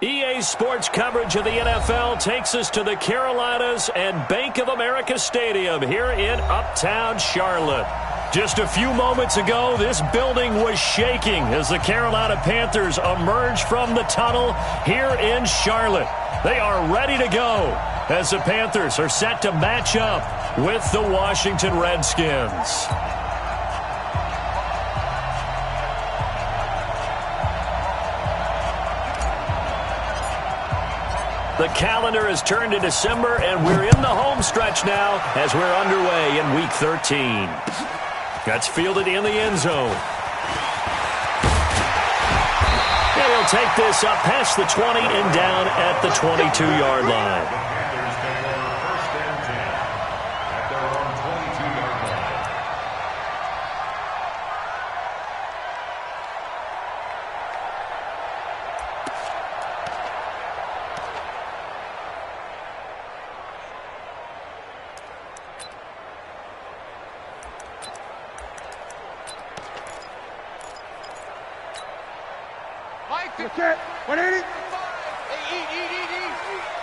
EA Sports coverage of the NFL takes us to the Carolinas and Bank of America Stadium here in Uptown Charlotte. Just a few moments ago, this building was shaking as the Carolina Panthers emerged from the tunnel here in Charlotte. They are ready to go as the Panthers are set to match up with the Washington Redskins. The calendar has turned to December, and we're in the home stretch now as we're underway in Week 13. That's fielded in the end zone. And he'll take this up past the 20 and down at the 22-yard line.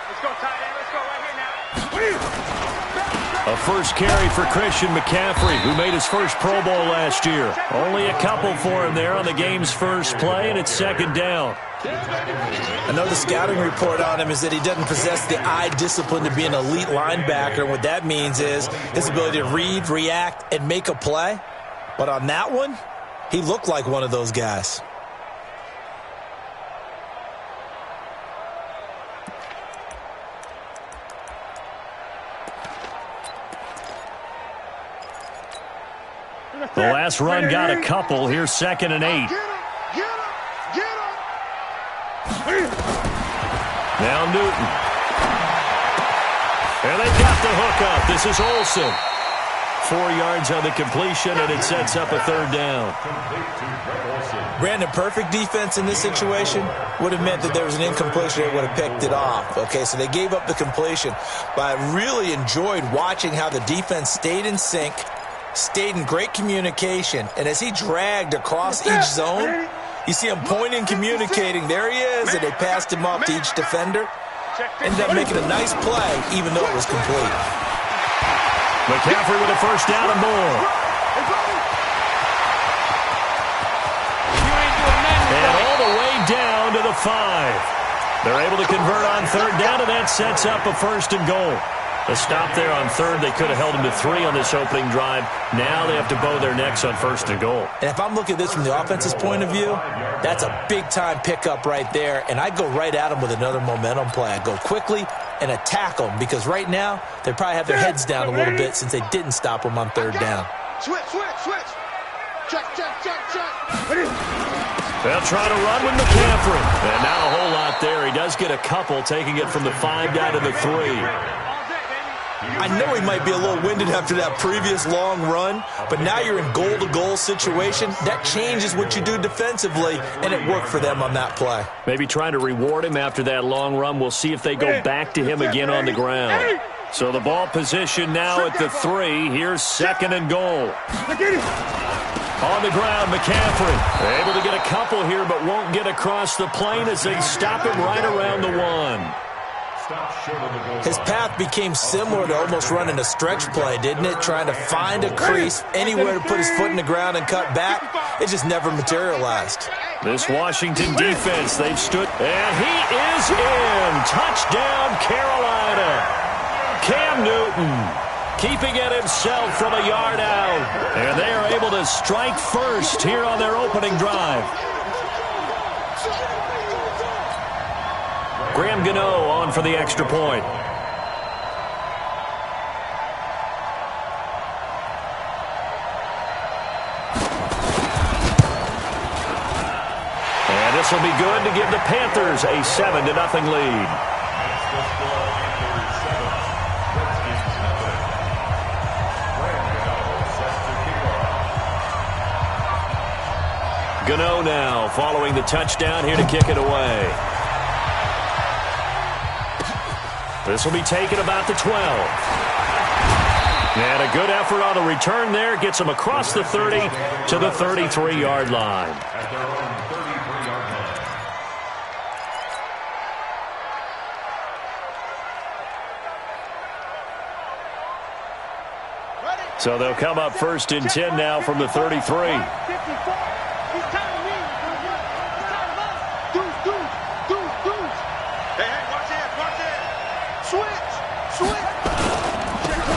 Let's go, tight end. Let's go right here now. A first carry for Christian McCaffrey, who made his first Pro Bowl last year. Only a couple for him there on the game's first play, and it's second down. I know the scouting report on him is that he doesn't possess the eye discipline to be an elite linebacker. And what that means is his ability to read, react, and make a play. But on that one, he looked like one of those guys. The last run got a couple. Here's 2nd and 8. Now Newton. And they've got the hook up. This is Olsen. 4 yards on the completion, and it sets up a third down. Brandon, perfect defense in this situation would have meant that there was an incompletion. They would have picked it off. Okay, so they gave up the completion. But I really enjoyed watching how the defense stayed in sync, stayed in great communication, and as he dragged across each zone, you see him pointing, communicating. There he is, and they passed him off to each defender. Ended up making a nice play, even though it was complete. McCaffrey with a first down and more. And all the way down to the 5. They're able to convert on third down, and that sets up a 1st and goal. A stop there on third. They could have held him to 3 on this opening drive. Now they have to bow their necks on 1st and goal. And if I'm looking at this from the offense's point of view, that's a big-time pickup right there. And I'd go right at him with another momentum play. I'd go quickly and attack them, because right now they probably have their heads down a little bit since they didn't stop them on third down. Switch. Check. They'll try to run with McCaffrey. And not a whole lot there. He does get a couple, taking it from the 5 down to the 3. I know he might be a little winded after that previous long run, but now you're in goal-to-goal situation. That changes what you do defensively, and it worked for them on that play. Maybe trying to reward him after that long run. We'll see if they go back to him again on the ground. So the ball position now at the 3. Here's 2nd and goal. On the ground, McCaffrey able to get a couple here, but won't get across the plane as they stop him right around the 1. His path became similar to almost running a stretch play, didn't it? Trying to find a crease, anywhere to put his foot in the ground and cut back. It just never materialized. This Washington defense, they've stood, and he is in. Touchdown, Carolina. Cam Newton keeping it himself from a yard out. And they are able to strike first here on their opening drive. Graham Gano on for the extra point. And this will be good to give the Panthers a 7-0 lead. Gano now following the touchdown here to kick it away. This will be taken about the 12. And a good effort on the return there. Gets him across the 30 to the 33-yard line. So they'll come up first and 10 now from the 33.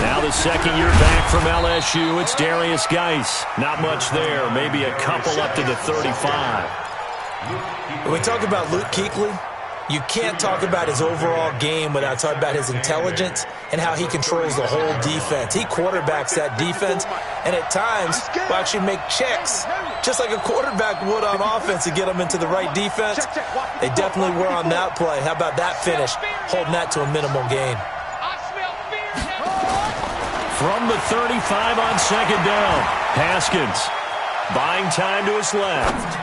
Now the second year back from LSU, it's Darius Geis. Not much there, maybe a couple up to the 35. When we talk about Luke Kuechly, you can't talk about his overall game without talking about his intelligence and how he controls the whole defense. He quarterbacks that defense, and at times will actually make checks, just like a quarterback would on offense to get them into the right defense. They definitely were on that play. How about that finish, holding that to a minimal gain. From the 35 on second down, Haskins buying time to his left.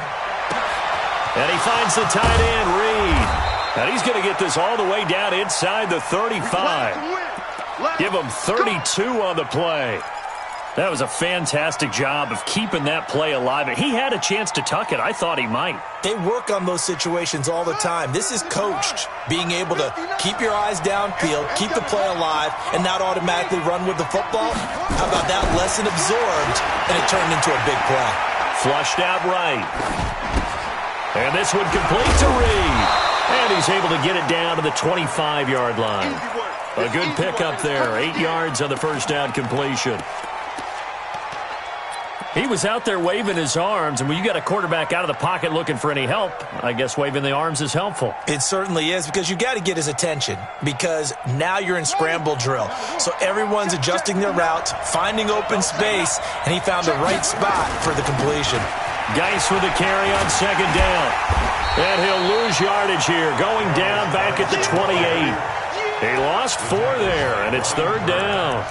And he finds the tight end, Reed. And he's going to get this all the way down inside the 35. Give him 32 on the play. That was a fantastic job of keeping that play alive. He had a chance to tuck it. I thought he might. They work on those situations all the time. This is coached, being able to keep your eyes downfield, keep the play alive, and not automatically run with the football. How about that? Lesson absorbed, and it turned into a big play. Flushed out right. And this one complete to Reed. And he's able to get it down to the 25-yard line. A good pickup there. 8 yards on the first down completion. He was out there waving his arms, and when you got a quarterback out of the pocket looking for any help, I guess waving the arms is helpful. It certainly is, because you got to get his attention, because now you're in scramble drill. So everyone's adjusting their routes, finding open space, and he found the right spot for the completion. Geis with a carry on second down. And he'll lose yardage here, going down back at the 28. He lost 4 there, and it's third down.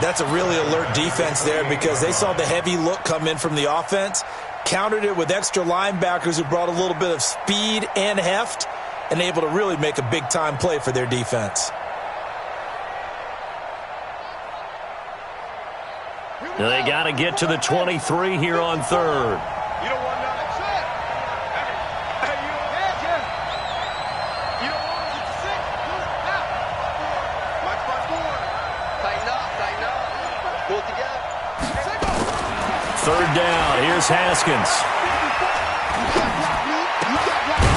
That's a really alert defense there, because they saw the heavy look come in from the offense, countered it with extra linebackers who brought a little bit of speed and heft, and able to really make a big-time play for their defense. They got to get to the 23 here on third. You don't want none. Hey, you don't want it. You don't want it. It's sick. Watch my forward. Tighten up. Pull it together. Third down. Here's Haskins.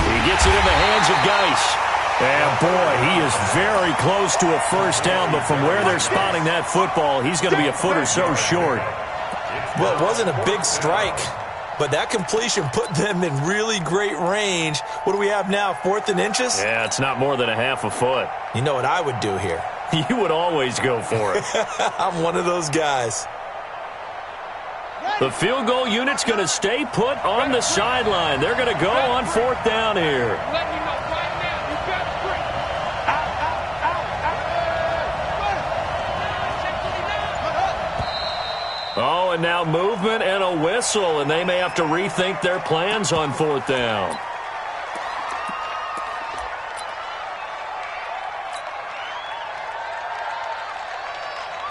He gets it in the hands of Geis. And, boy, he is very close to a first down, but from where they're spotting that football, he's going to be a foot or so short. Well, it wasn't a big strike, but that completion put them in really great range. What do we have now, 4th and inches? Yeah, it's not more than a half a foot. You know what I would do here? You would always go for it. I'm one of those guys. The field goal unit's going to stay put on the sideline. They're going to go on 4th down here. Oh, and now movement and a whistle, and they may have to rethink their plans on 4th down.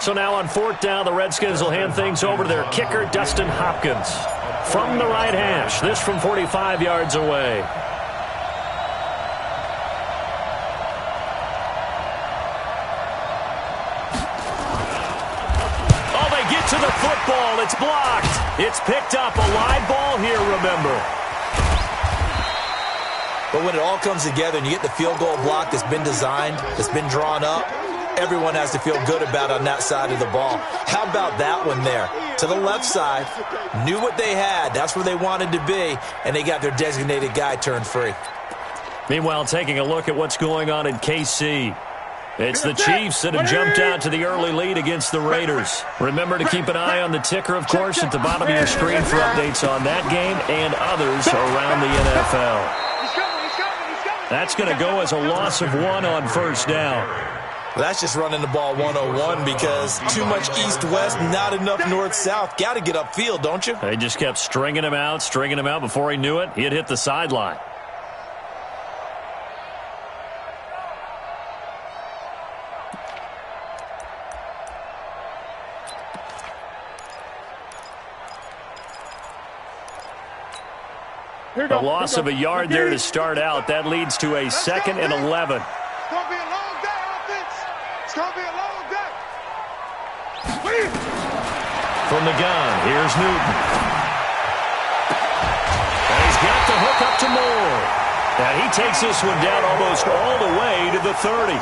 So now on 4th down, the Redskins will hand things over to their kicker, Dustin Hopkins. From the right hash, this from 45 yards away. Oh, they get to the football. It's blocked. It's picked up. A live ball here, remember. But when it all comes together and you get the field goal block that's been designed, that's been drawn up, everyone has to feel good about on that side of the ball. How about that one there? To the left side, knew what they had. That's where they wanted to be, and they got their designated guy turned free. Meanwhile, taking a look at what's going on in KC. It's the Chiefs that have jumped out to the early lead against the Raiders. Remember to keep an eye on the ticker, of course, at the bottom of your screen for updates on that game and others around the NFL. That's going to go as a loss of 1 on first down. Well, that's just running the ball 101 because too much east-west, not enough north-south. Got to get upfield, don't you? They just kept stringing him out. Before he knew it, he had hit the sideline. A loss of a yard there to start out. That leads to a 2nd and 11. It's going to be a long day, offense. It's going to be a long day. From the gun, here's Newton. And he's got the hook up to Moore. And he takes this one down almost all the way to the 30.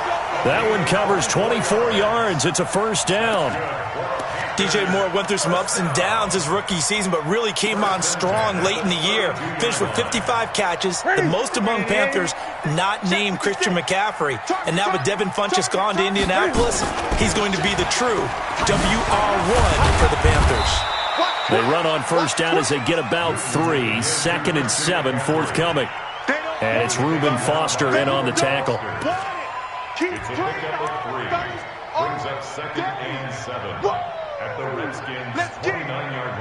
That one covers 24 yards. It's a first down. DJ Moore went through some ups and downs his rookie season, but really came on strong late in the year. Finished with 55 catches, the most among Panthers not named Christian McCaffrey. And now with Devin Funchess gone to Indianapolis, he's going to be the true WR1 for the Panthers. They run on first down as they get about 3. 2nd and 7 forthcoming. And it's Reuben Foster in on the tackle. It's a pickup of 3. Brings up 2nd and 7 at the Redskins' 29-yard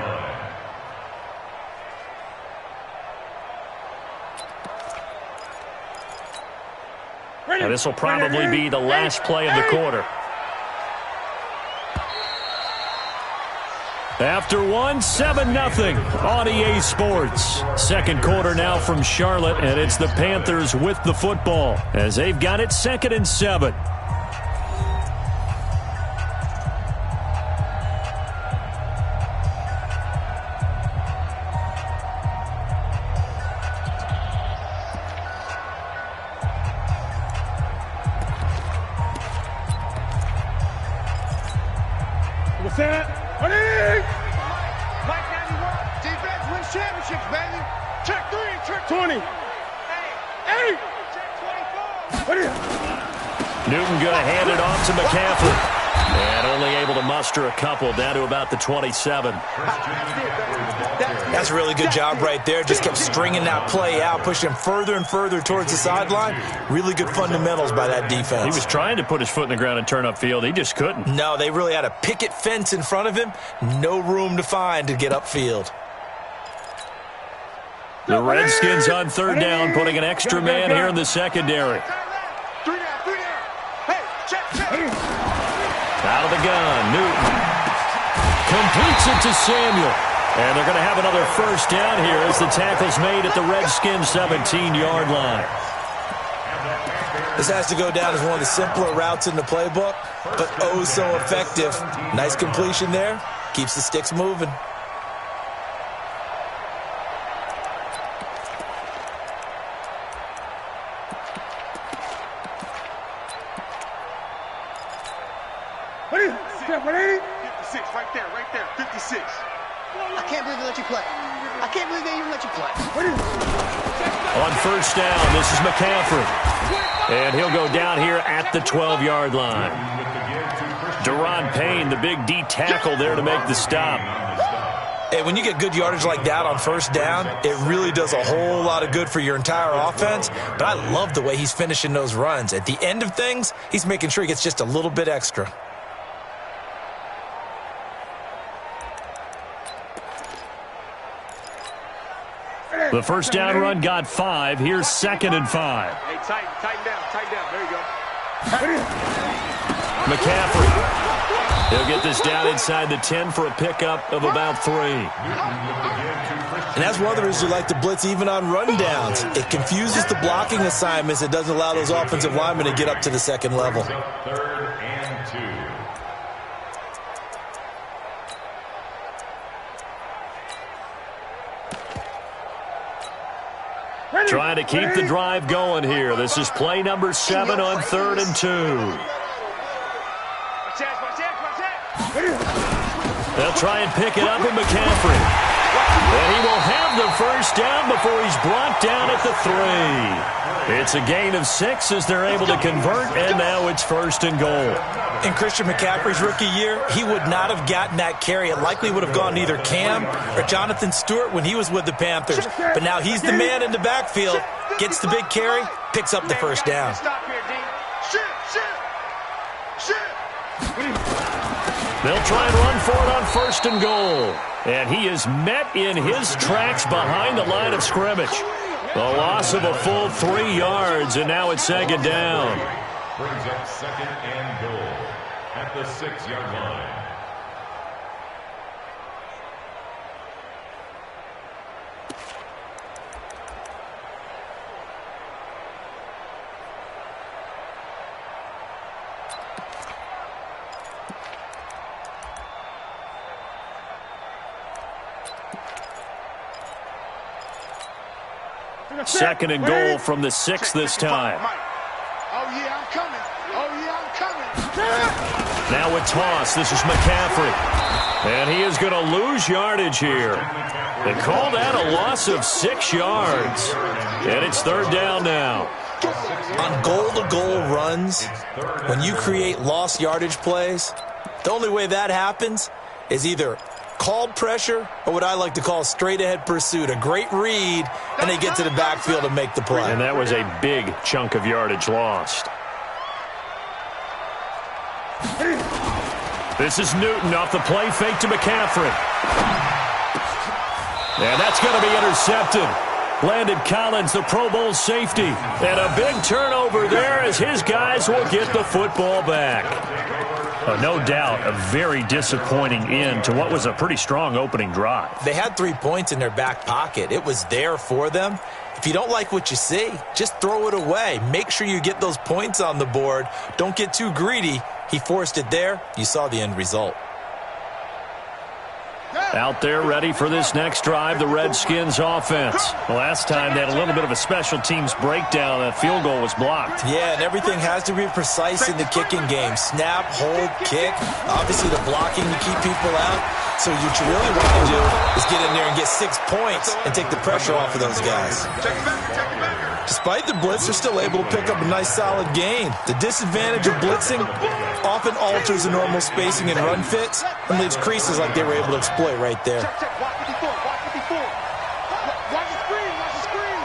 line. And this will probably be the last play of the quarter. After 7-0 on EA Sports. Second quarter now from Charlotte, and it's the Panthers with the football as they've got it 2nd and 7. What's that? Mike 91. Defense wins championships, baby. Check 3, check 20. Hey, check 24. Newton going to hand it off to McCaffrey. And only able to muster a couple down to about the 27. That's a really good job right there. Just kept stringing that play out, pushing him further and further towards the sideline. Really good fundamentals by that defense. He was trying to put his foot in the ground and turn upfield. He just couldn't. No, they really had a picket fence in front of him. No room to find to get upfield. The Redskins on third down, putting an extra man here in the secondary. 3 down. Hey, check. Out of the gun, Newton. Completes it to Samuel. And they're going to have another first down here as the tackle's made at the Redskins' 17-yard line. This has to go down as one of the simpler routes in the playbook, but oh so effective. Nice completion there. Keeps the sticks moving. Right there, 56. I can't believe they let you play. I can't believe they even let you play. On first down, this is McCaffrey. And he'll go down here at the 12-yard line. Deron Payne, the big D tackle there to make the stop. Hey, when you get good yardage like that on first down, it really does a whole lot of good for your entire offense. But I love the way he's finishing those runs. At the end of things, he's making sure he gets just a little bit extra. The first down run got 5. Here's 2nd and 5. Hey, tighten down. There you go. McCaffrey. He'll get this down inside the 10 for a pickup of about 3. And that's one of the reasons we like to blitz even on rundowns. It confuses the blocking assignments. It doesn't allow those offensive linemen to get up to the second level. 3rd and 2. Trying to keep the drive going here. This is play number 7 on 3rd and 2. They'll try and pick it up with McCaffrey. And he will have the first down before he's brought down at the 3. It's a gain of 6 as they're able to convert, and now it's 1st and goal. In Christian McCaffrey's rookie year, he would not have gotten that carry. It likely would have gone to either Cam or Jonathan Stewart when he was with the Panthers. But now he's the man in the backfield, gets the big carry, picks up the first down. They'll try and run for it on 1st and goal. And he is met in his tracks behind the line of scrimmage. The loss of a full 3 yards, and now it's 2nd down. Brings up 2nd and goal at the 6-yard line. Second and goal from the 6 this time. Oh, yeah, I'm coming. Oh, yeah, I'm coming. Now a toss. This is McCaffrey. And he is going to lose yardage here. They call that a loss of 6 yards. And it's third down now. On goal-to-goal runs, when you create lost yardage plays, the only way that happens is either called pressure or what I like to call straight-ahead pursuit, a great read, and they get to the backfield and make the play. And that was a big chunk of yardage lost. This is Newton off the play fake to McCaffrey. And that's going to be intercepted. Landon Collins, the Pro Bowl safety. And a big turnover there as his guys will get the football back. No doubt a very disappointing end to what was a pretty strong opening drive. They had 3 points in their back pocket. It was there for them. If you don't like what you see, just throw it away. Make sure you get those points on the board. Don't get too greedy. He forced it there. You saw the end result. Out there ready for this next drive, the Redskins offense. The last time they had a little bit of a special teams breakdown. That field goal was blocked. Yeah, and everything has to be precise in the kicking game. Snap, hold, kick. Obviously the blocking to keep people out. So what you really want to do is get in there and get 6 points and take the pressure off of those guys. Despite the blitz, they're still able to pick up a nice solid gain. The disadvantage of blitzing often alters the normal spacing and run fits and leaves creases like they were able to exploit right there. Watch the screen.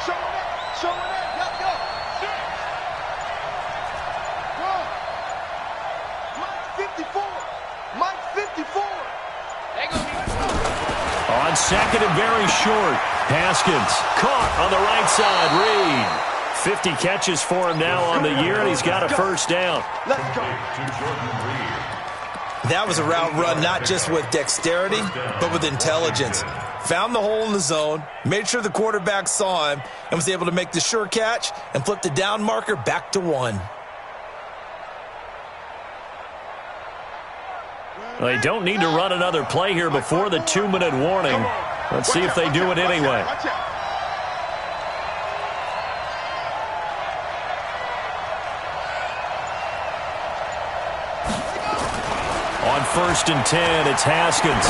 Show it up. Go. Mike 54. On second and very short. Haskins caught on the right side. Reed. 50 catches for him now on the year, and he's got a first down. Let's go. That was a route run not just with dexterity, but with intelligence. Found the hole in the zone, made sure the quarterback saw him, and was able to make the sure catch and flip the down marker back to 1. They don't need to run another play here before the 2-minute warning. Let's see if they do it anyway. On 1st and 10, it's Haskins.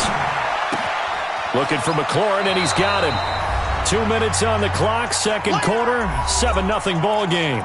Looking for McLaurin, and he's got him. 2 minutes on the clock, second quarter, 7-0 ball game.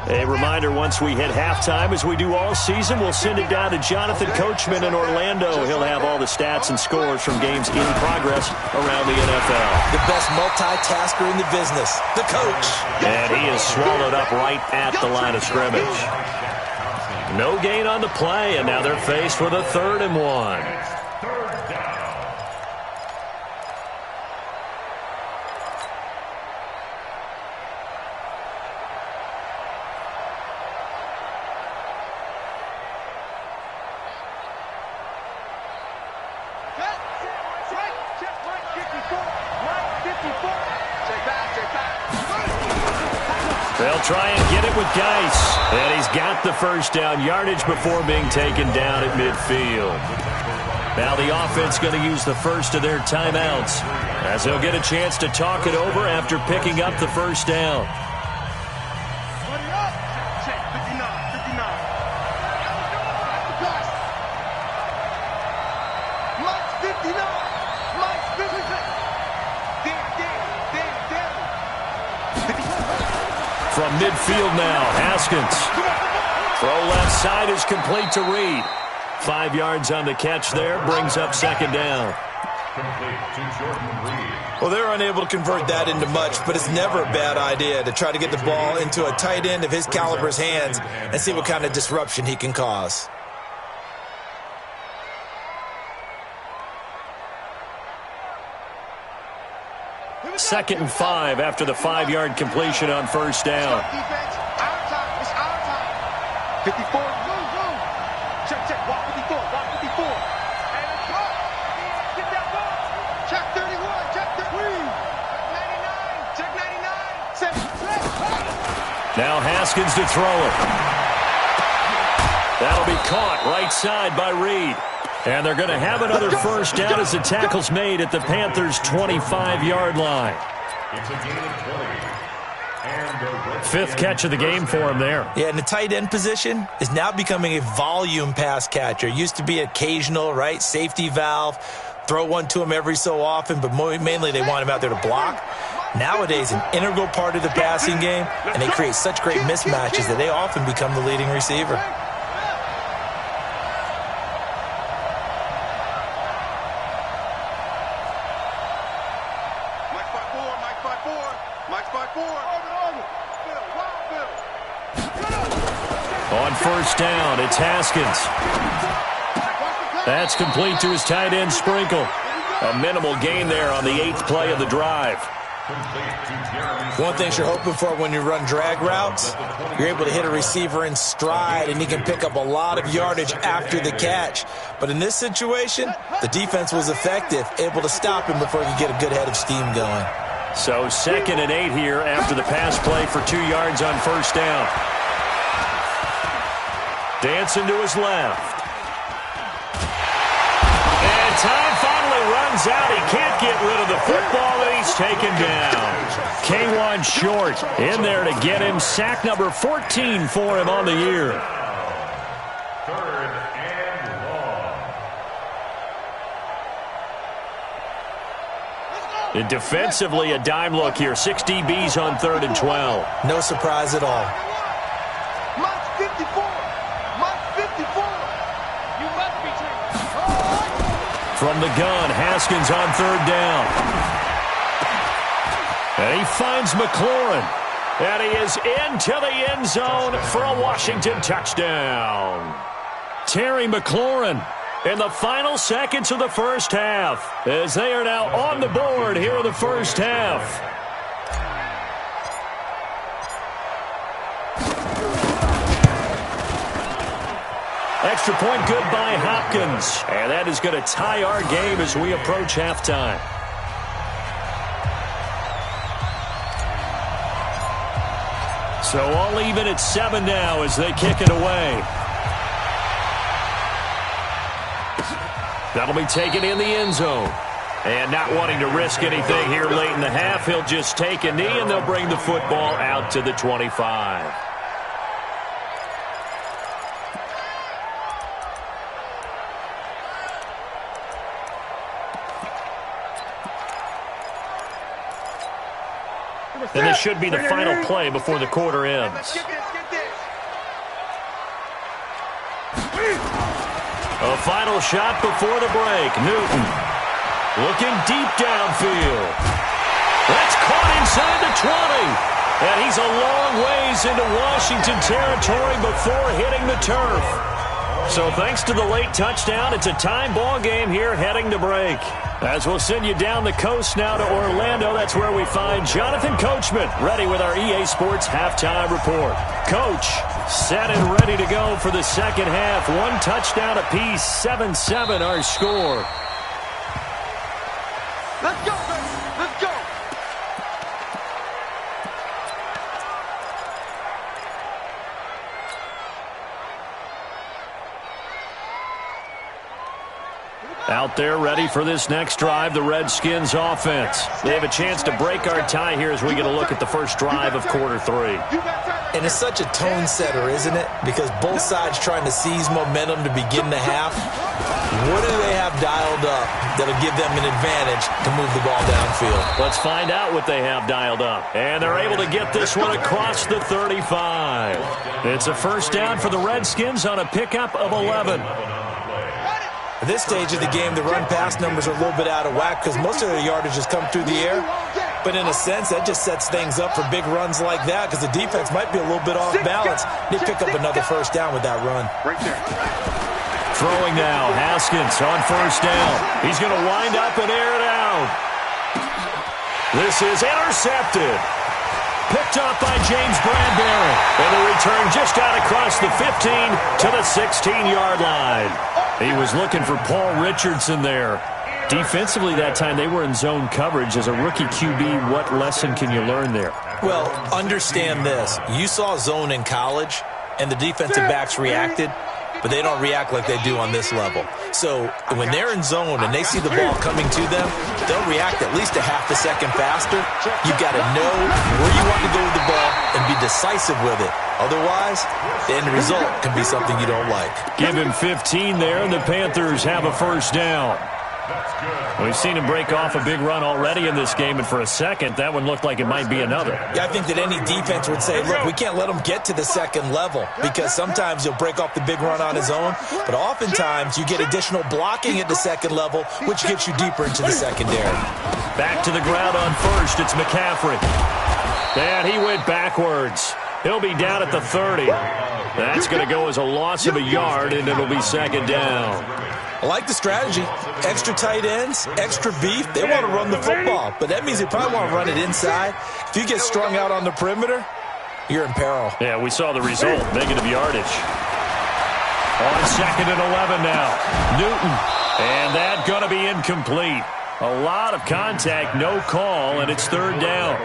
A reminder, once we hit halftime, as we do all season, we'll send it down to Jonathan Coachman in Orlando. He'll have all the stats and scores from games in progress around the NFL. The best multitasker in the business, the coach. And he is swallowed up right at the line of scrimmage. No gain on the play, and now they're faced with a 3rd and 1. They'll try and get it with Geis. And he's got the first down yardage before being taken down at midfield. Now the offense going to use the first of their timeouts as they'll get a chance to talk it over after picking up the first down. From midfield now, Haskins. Throw left side is complete to Reed. 5 yards on the catch there, brings up second down. Well, they're unable to convert that into much, but it's never a bad idea to try to get the ball into a tight end of his caliber's hands and see what kind of disruption he can cause. Second and 5 after the 5-yard completion on first down. Defense, our time. It's our time. 54. Check. Walk 54. And it's up. Get that ball. Check 31. Check 33. 99. Now Haskins to throw it. That'll be caught right side by Reed. And they're going to have another first down as the tackle's made at the Panthers' 25-yard line. It's a gain of 20. Fifth catch of the game for him there. Yeah, and the tight end position is now becoming a volume pass catcher. Used to be occasional, right? Safety valve. Throw one to him every so often, but mainly they want him out there to block. Nowadays, an integral part of the passing game, and they create such great mismatches that they often become the leading receiver. On first down, it's Haskins. That's complete to his tight end, Sprinkle. A minimal gain there on the 8th play of the drive. One thing you're hoping for when you run drag routes, you're able to hit a receiver in stride, and he can pick up a lot of yardage after the catch. But in this situation, the defense was effective, able to stop him before he could get a good head of steam going. So 2nd and 8 here after the pass play for 2 yards on first down. Dancing to his left. And time finally runs out. He can't get rid of the football, and he's taken down. K1 Short in there to get him. Sack number 14 for him on the year. 3rd and long. And defensively, a dime look here. 6 DBs on 3rd and 12. No surprise at all. From the gun, Haskins on 3rd down. And he finds McLaurin. And he is into the end zone for a Washington touchdown. Terry McLaurin in the final seconds of the first half, as they are now on the board here in the first half. Extra point good by Hopkins. And that is going to tie our game as we approach halftime. So all even at 7 now as they kick it away. That'll be taken in the end zone. And not wanting to risk anything here late in the half, he'll just take a knee and they'll bring the football out to the 25. And this should be the final play before the quarter ends. A final shot before the break. Newton looking deep downfield. That's caught inside the 20. And he's a long ways into Washington territory before hitting the turf. So thanks to the late touchdown, it's a tie ball game here heading to break. As we'll send you down the coast now to Orlando, that's where we find Jonathan Coachman ready with our EA Sports halftime report. Coach, set and ready to go for the second half. 1 touchdown apiece, 7-7 our score. Let's go, baby. Let's go. Out there ready for this next drive, the Redskins offense. They have a chance to break our tie here as we get a look at the first drive of quarter 3. And it's such a tone setter, isn't it? Because both sides trying to seize momentum to begin the half. What do they have dialed up that'll give them an advantage to move the ball downfield? Let's find out what they have dialed up. And they're able to get this one across the 35. It's a first down for the Redskins on a pickup of 11. At this stage of the game, the run-pass numbers are a little bit out of whack because most of their yardage has come through the air. But in a sense, that just sets things up for big runs like that because the defense might be a little bit off balance. They pick up another first down with that run. Right there. Throwing now, Haskins on first down. He's going to wind up and air it out. This is intercepted. Picked up by James Bradbury. And the return just out across the 15 to the 16-yard line. He was looking for Paul Richardson there. Defensively that time, they were in zone coverage. As a rookie QB, what lesson can you learn there? Well, understand this. You saw zone in college, and the defensive backs reacted, but they don't react like they do on this level. So when they're in zone and they see the ball coming to them, they'll react at least a half a second faster. You've got to know where you want to go with the ball and be decisive with it. Otherwise, the end result can be something you don't like. Give him 15 there, and the Panthers have a first down. We've seen him break off a big run already in this game, and for a second, that one looked like it might be another. Yeah, I think that any defense would say, look, we can't let him get to the second level, because sometimes he'll break off the big run on his own, but oftentimes you get additional blocking at the second level, which gets you deeper into the secondary. Back to the ground on first, it's McCaffrey. And he went backwards. He'll be down at the 30. That's going to go as a loss of a yard, and it'll be second down. I like the strategy. Extra tight ends, extra beef. They want to run the football, but that means they probably want to run it inside. If you get strung out on the perimeter, you're in peril. Yeah, we saw the result. Negative yardage. On second and 11 now. Newton. And that's going to be incomplete. A lot of contact, no call, and it's third down.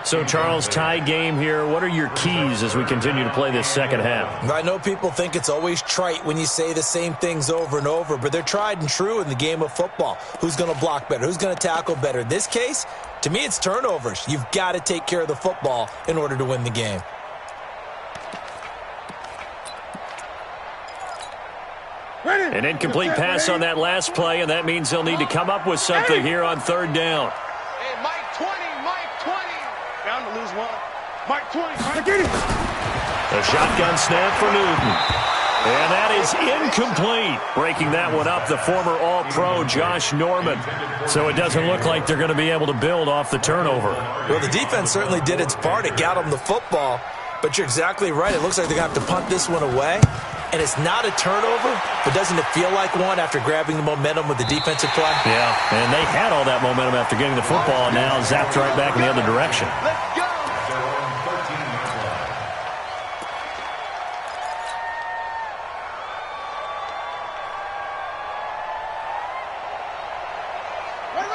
So, Charles, tie game here. What are your keys as we continue to play this second half? I know people think it's always trite when you say the same things over and over, but they're tried and true in the game of football. Who's going to block better? Who's going to tackle better? In this case, to me, it's turnovers. You've got to take care of the football in order to win the game. An incomplete pass on that last play, and that means they'll need to come up with something here on third down. Hey, Mike 20, Mike 20. Bound to lose one. Mike 20, Mike, get it. A shotgun snap for Newton. And that is incomplete. Breaking that one up, the former All-Pro Josh Norman. So it doesn't look like they're going to be able to build off the turnover. Well, the defense certainly did its part. It got them the football. But you're exactly right. It looks like they're going to have to punt this one away. And it's not a turnover, but doesn't it feel like one after grabbing the momentum with the defensive play? Yeah, and they had all that momentum after getting the football, and now zapped right back in the other direction. Let's go.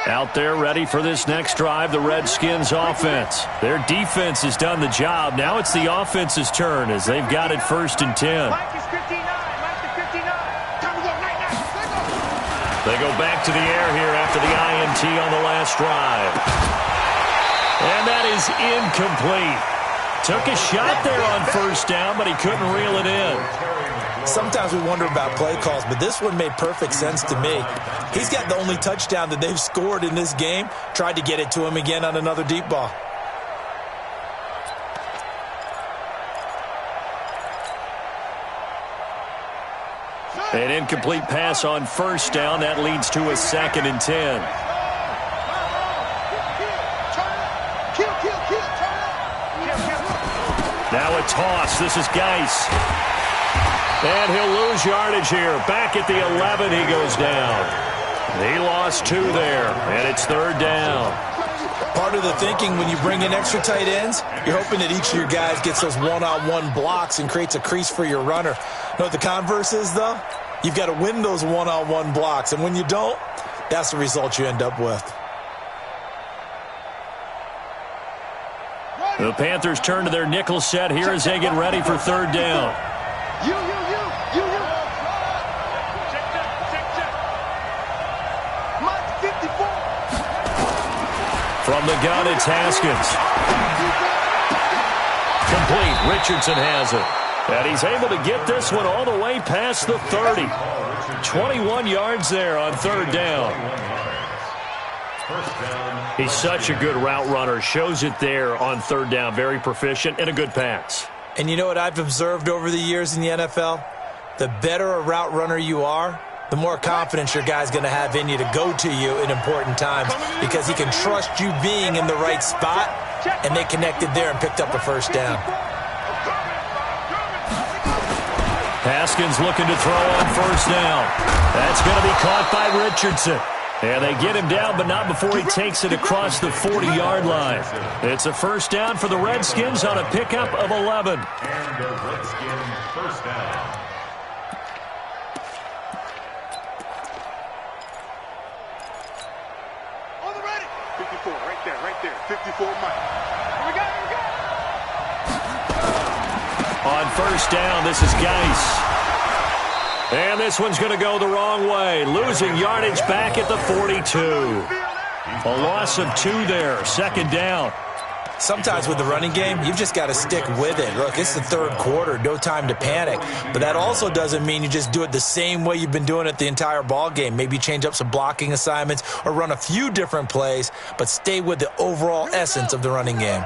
Out there ready for this next drive, the Redskins offense. Their defense has done the job. Now it's the offense's turn as they've got it first and 10. Mike is 59. Mike is 59. Time to go right now. They go back to the air here after the INT on the last drive. And that is incomplete. Took a shot there on first down, but he couldn't reel it in. Sometimes we wonder about play calls, but this one made perfect sense to me. He's got the only touchdown that they've scored in this game. Tried to get it to him again on another deep ball. An incomplete pass on first down. That leads to a second and 10. Now a toss. This is Geis. And he'll lose yardage here. Back at the 11, he goes down. He lost 2 there, and it's third down. Part of the thinking when you bring in extra tight ends, you're hoping that each of your guys gets those one-on-one blocks and creates a crease for your runner. You know what the converse is, though? You've got to win those one-on-one blocks, and when you don't, that's the result you end up with. The Panthers turn to their nickel set here as they get ready for third down. You. Mike 54. From the gun, it's Haskins. Complete. Richardson has it. And he's able to get this one all the way past the 30. 21 yards there on third down. He's such a good route runner. Shows it there on third down. Very proficient and a good pass. And you know what I've observed over the years in the NFL? The better a route runner you are, the more confidence your guy's going to have in you to go to you in important times because he can trust you being in the right spot, and they connected there and picked up a first down. Haskins looking to throw on first down. That's going to be caught by Richardson. And they get him down, but not before he takes it across the 40-yard line. It's a first down for the Redskins on a pickup of 11. And the Redskins first down. On the ready. 54, right there. 54 Mike. Here we go. On first down, this is Geis. And this one's going to go the wrong way. Losing yardage back at the 42. A loss of 2 there. Second down. Sometimes with the running game, you've just got to stick with it. Look, it's the third quarter, no time to panic. But that also doesn't mean you just do it the same way you've been doing it the entire ball game. Maybe change up some blocking assignments or run a few different plays, but stay with the overall essence of the running game.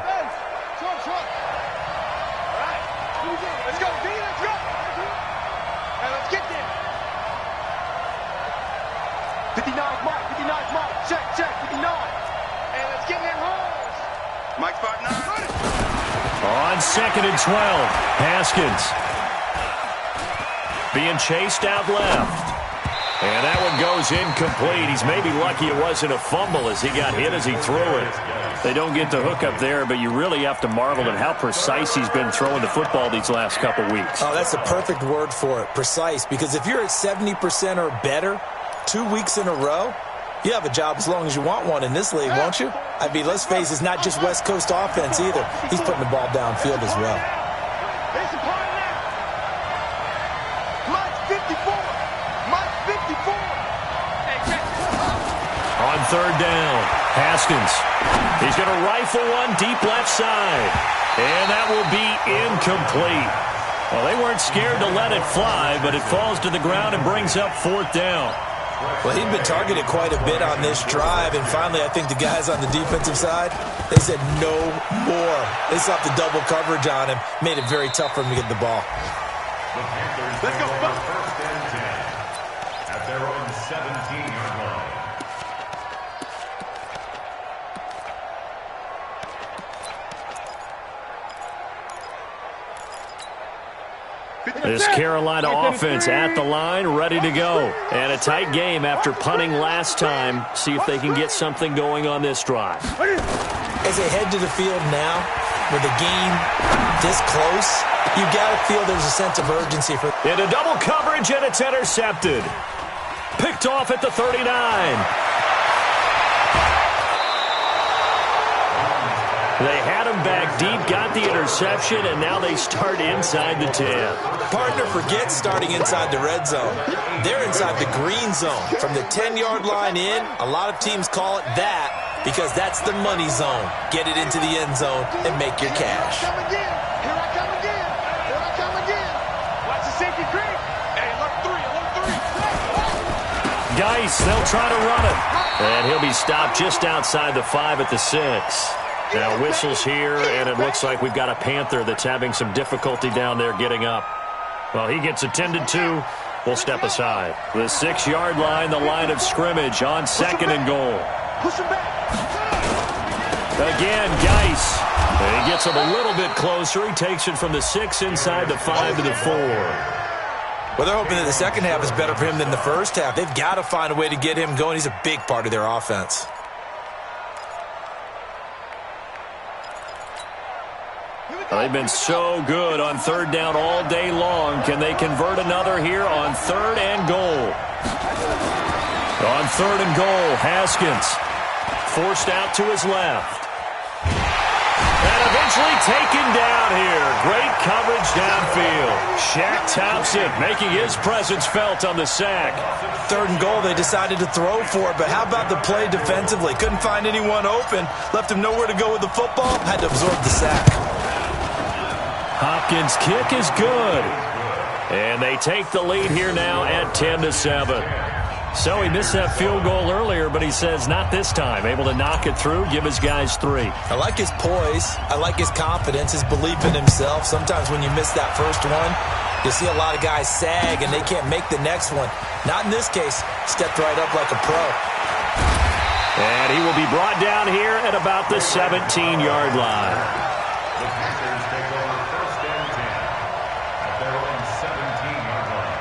On second and 12, Haskins being chased out left. And that one goes incomplete. He's maybe lucky it wasn't a fumble as he got hit as he threw it. They don't get the hook up there, but you really have to marvel at how precise he's been throwing the football these last couple weeks. Oh, that's the perfect word for it, precise, because if you're at 70% or better 2 weeks in a row, you have a job as long as you want one in this league, won't you? I mean, let's face it, it's not just West Coast offense either. He's putting the ball downfield as well. On third down, Haskins. He's going to rifle one deep left side. And that will be incomplete. Well, they weren't scared to let it fly, but it falls to the ground and brings up fourth down. Well, he'd been targeted quite a bit on this drive, and finally I think the guys on the defensive side, they said no more. They stopped the double coverage on him, made it very tough for him to get the ball. Let's go. First and 10 at their own 17-yard line. This Carolina offense at the line, ready to go. And a tight game after punting last time. See if they can get something going on this drive. As they head to the field now, with the game this close, you got to feel there's a sense of urgency. Into double coverage, and it's intercepted. Picked off at the 39. They had him back deep, got the interception, and now they start inside the 10. Partner forgets starting inside the red zone. They're inside the green zone. From the 10-yard line in, a lot of teams call it that because that's the money zone. Get it into the end zone and make your cash. Here I come again. Watch the safety creep. Hey, alert three. Geis, they'll try to run it. And he'll be stopped just outside the 5 at the 6. Now whistles here, and it looks like we've got a Panther that's having some difficulty down there getting up. Well, he gets attended to. We'll step aside. The 6-yard line, the line of scrimmage on second and goal. Again, Geis. He gets him a little bit closer. He takes it from the 6 inside the 5 to the 4. Well, they're hoping that the second half is better for him than the first half. They've got to find a way to get him going. He's a big part of their offense. They've been so good on third down all day long. Can they convert another here on third and goal? On third and goal, Haskins forced out to his left. And eventually taken down here. Great coverage downfield. Shaq Thompson making his presence felt on the sack. Third and goal, they decided to throw for it, but how about the play defensively? Couldn't find anyone open. Left him nowhere to go with the football. Had to absorb the sack. Hopkins' kick is good. And they take the lead here now at 10-7. So he missed that field goal earlier, but he says not this time. Able to knock it through, give his guys 3. I like his poise. I like his confidence, his belief in himself. Sometimes when you miss that first one, you see a lot of guys sag and they can't make the next one. Not in this case. Stepped right up like a pro. And he will be brought down here at about the 17-yard line. The Panthers take over first and 10 at their own 17-yard line.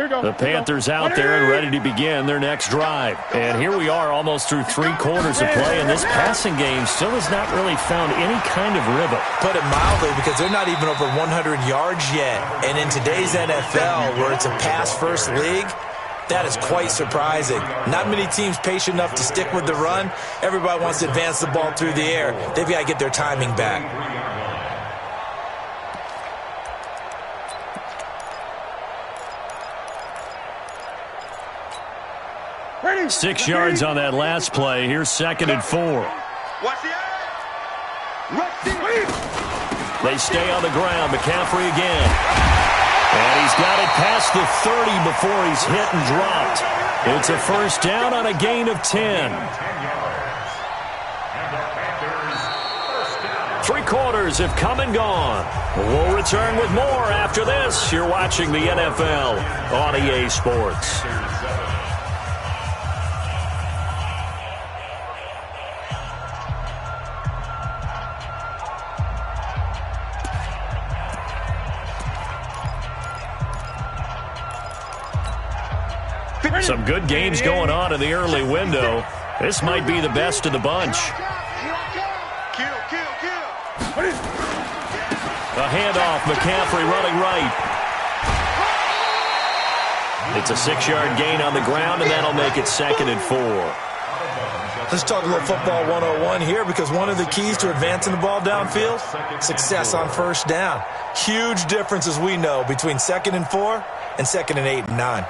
The Panthers out there and ready to begin their next drive. And here we are almost through 3 quarters of play, and this passing game still has not really found any kind of rhythm. Put it mildly, because they're not even over 100 yards yet. And in today's NFL, where it's a pass-first league, that is quite surprising. Not many teams patient enough to stick with the run. Everybody wants to advance the ball through the air. They've got to get their timing back. 6 yards on that last play. Here's 2nd and 4. They stay on the ground. McCaffrey again. And he's got it past the 30 before he's hit and dropped. It's a first down on a gain of 10. 3 quarters have come and gone. We'll return with more after this. You're watching the NFL on EA Sports. Some good games going on in the early window. This might be the best of the bunch. A handoff, McCaffrey running right. It's a 6-yard gain on the ground, and that'll make it 2nd and 4. Let's talk a little football 101 here, because one of the keys to advancing the ball downfield, success on first down. Huge difference, as we know, between 2nd and 4 and 2nd and 8 and 9.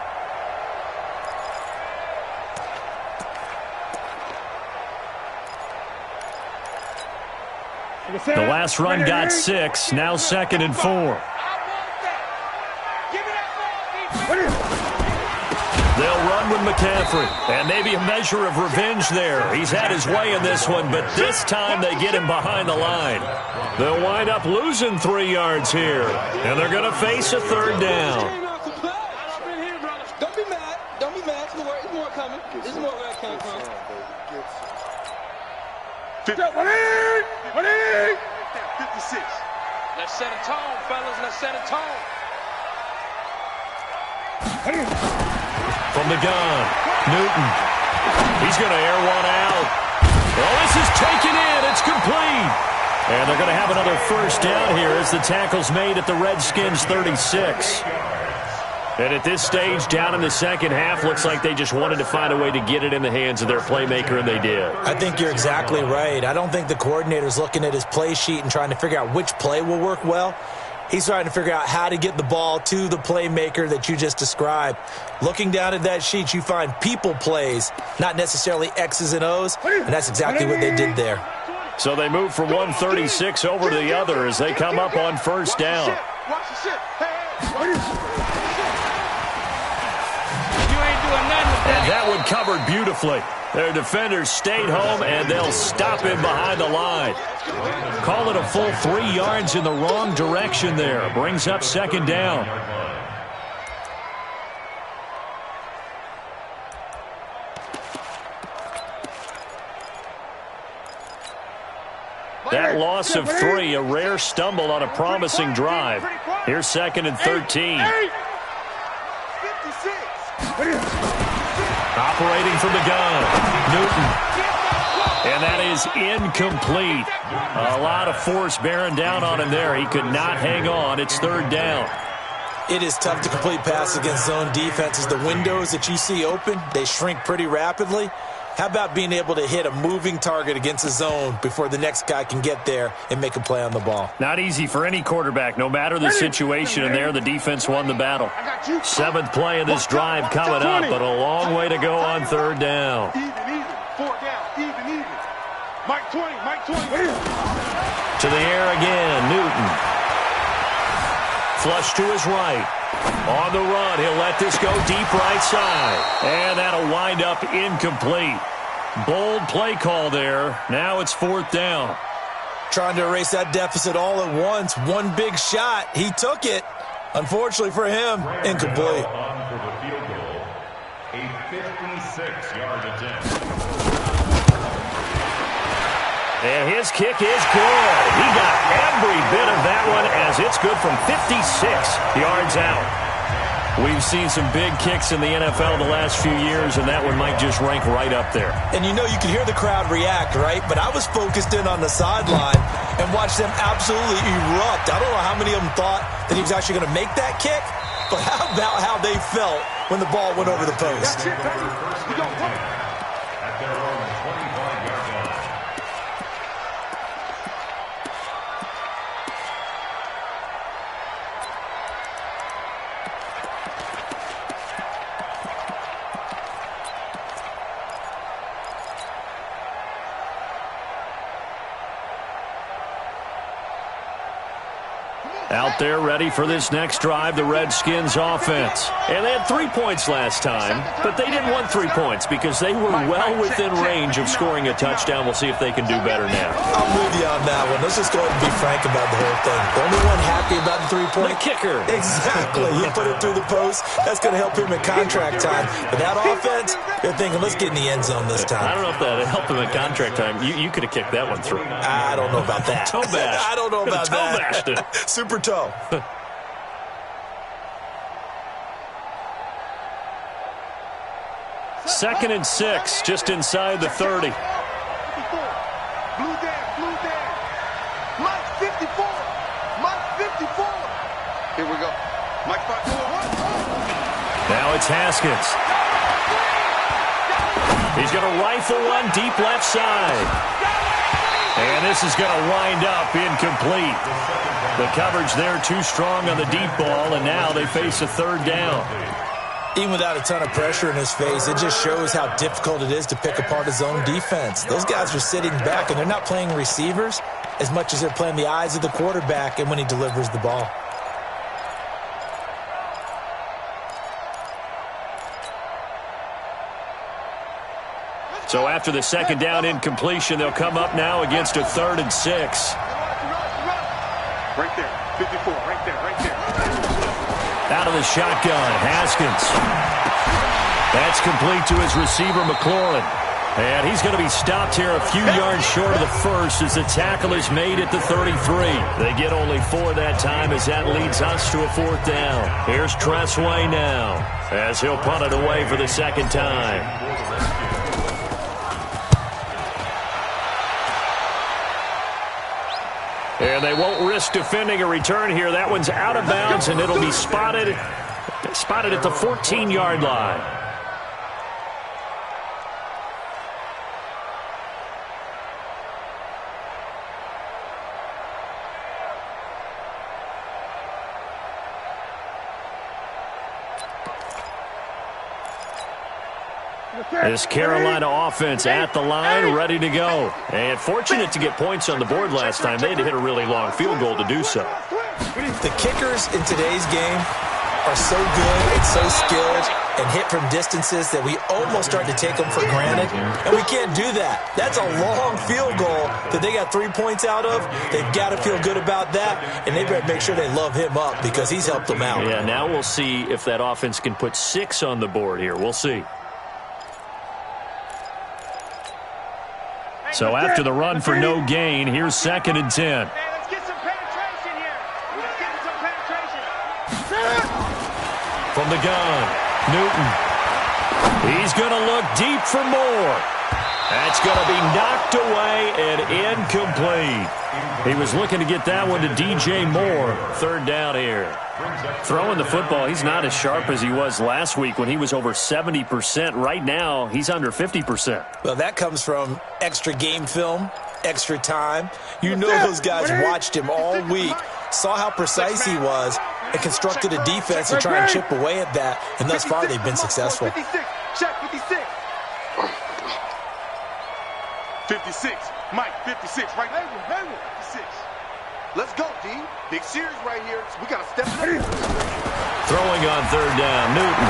The last run got 6, now 2nd and 4. They'll run with McCaffrey, and maybe a measure of revenge there. He's had his way in this one, but this time they get him behind the line. They'll wind up losing 3 yards here, and they're going to face a 3rd down. Don't be mad. Don't be mad. There's more coming. There's more where it came from. 56. Let's set a tone, fellas. Let's set a tone. From the gun, Newton. He's going to air one out. Well, this is taken in. It's complete. And they're going to have another first down here as the tackle's made at the Redskins' 36. And at this stage, down in the second half, looks like they just wanted to find a way to get it in the hands of their playmaker, and they did. I think you're exactly right. I don't think the coordinator's looking at his play sheet and trying to figure out which play will work well. He's trying to figure out how to get the ball to the playmaker that you just described. Looking down at that sheet, you find people plays, not necessarily X's and O's, and that's exactly what they did there. So they move from 136 over to the other as they come up on first down. And that one covered beautifully. Their defenders stayed home, and they'll stop him behind the line. Call it a full 3 yards in the wrong direction there. Brings up 2nd down. That loss of 3, a rare stumble on a promising drive. Here's 2nd and 13. Operating from the gun, Newton. And that is incomplete. A lot of force bearing down on him there. He could not hang on. It's 3rd down. It is tough to complete passes against zone defenses. The windows that you see open, they shrink pretty rapidly. How about being able to hit a moving target against a zone before the next guy can get there and make a play on the ball? Not easy for any quarterback, no matter the situation, and there the defense won the battle. 7th play of this drive coming up, but a long way to go on 3rd down. Even. 4 down. Even. Mike 20. To the air again, Newton. Flush to his right. On the run, he'll let this go deep right side. And that'll wind up incomplete. Bold play call there. Now it's 4th down. Trying to erase that deficit all at once. One big shot. He took it. Unfortunately for him, incomplete. For the field goal, a 56-yard attempt. And his kick is good. He got every bit of that one as it's good from 56 yards out. We've seen some big kicks in the NFL the last few years, and that one might just rank right up there. And you know, you can hear the crowd react, right? But I was focused in on the sideline and watched them absolutely erupt. I don't know how many of them thought that he was actually going to make that kick, but how about how they felt when the ball went over the post? At their own 25-yard line. Out there ready for this next drive, the Redskins offense. And they had 3 points last time, but they didn't want 3 points because they were well within range of scoring a touchdown. We'll see if they can do better now. I'm with you on that one. Let's just go ahead and be frank about the whole thing. The only one happy about the 3-point? The kicker. Exactly. He put it through the post. That's going to help him in contract time. But that offense, they're thinking, let's get in the end zone this time. I don't know if that helped him in contract time. You could have kicked that one through. I don't know about that. Toe bash. I don't know about Toe that. bashed it. Super toe. Second and 6, just inside the 30. Blue down. Mike 54. Mike 54. Here we go. Mike 54. Now it's Haskins. He's going to rifle one deep left side. And this is going to wind up incomplete. The coverage there too strong on the deep ball, and now they face a third down. Even without a ton of pressure in his face, it just shows how difficult it is to pick apart his own defense. Those guys are sitting back, and they're not playing receivers as much as they're playing the eyes of the quarterback and when he delivers the ball. So after the second down incompletion, they'll come up now against a 3rd and 6. Right there. 54. Right there. Out of the shotgun, Haskins. That's complete to his receiver, McLaurin. And he's going to be stopped here a few yards short of the first as the tackle is made at the 33. They get only 4 that time as that leads us to a 4th down. Here's Tressway now as he'll punt it away for the second time. And they won't risk defending a return here. That one's out of bounds, and it'll be spotted at the 14-yard line. This Carolina offense at the line, ready to go. And fortunate to get points on the board last time. They had to hit a really long field goal to do so. The kickers in today's game are so good and so skilled and hit from distances that we almost start to take them for granted. And we can't do that. That's a long field goal that they got 3 points out of. They've got to feel good about that, and they better make sure they love him up because he's helped them out. Yeah, now we'll see if that offense can put 6 on the board here. We'll see. So after the run for no gain, here's 2nd and 10. Hey, let's get some penetration here. Let's get some penetration. From the gun, Newton. He's going to look deep for more. That's going to be knocked away and incomplete. He was looking to get that one to DJ Moore. 3rd down here. Throwing the football, he's not as sharp as he was last week when he was over 70%. Right now, he's under 50%. Well, that comes from extra game film, extra time. You know those guys watched him all week, saw how precise he was, and constructed a defense to try and chip away at that, and thus far they've been successful. 56. Check 56. 56. Mike, 56. Right there. 56. Let's go, D. Big series right here. So we got to step it up. Throwing on 3rd down, Newton.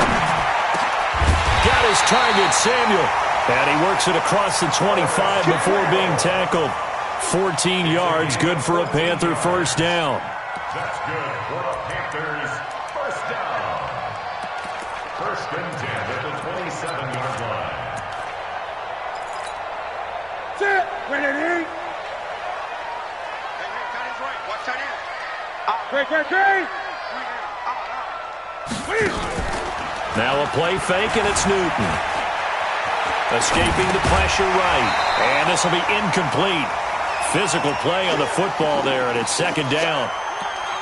Got his target, Samuel. And he works it across the 25 before being tackled. 14 yards, good for a Panther 1st down. That's good for a Panthers 1st down. 1st and 10 at the 27-yard line. Sit. Ready. Hey, tight end's right. Watch tight end. Great. Now a play fake, and it's Newton. Escaping the pressure right. And this will be incomplete. Physical play on the football there, and it's second down.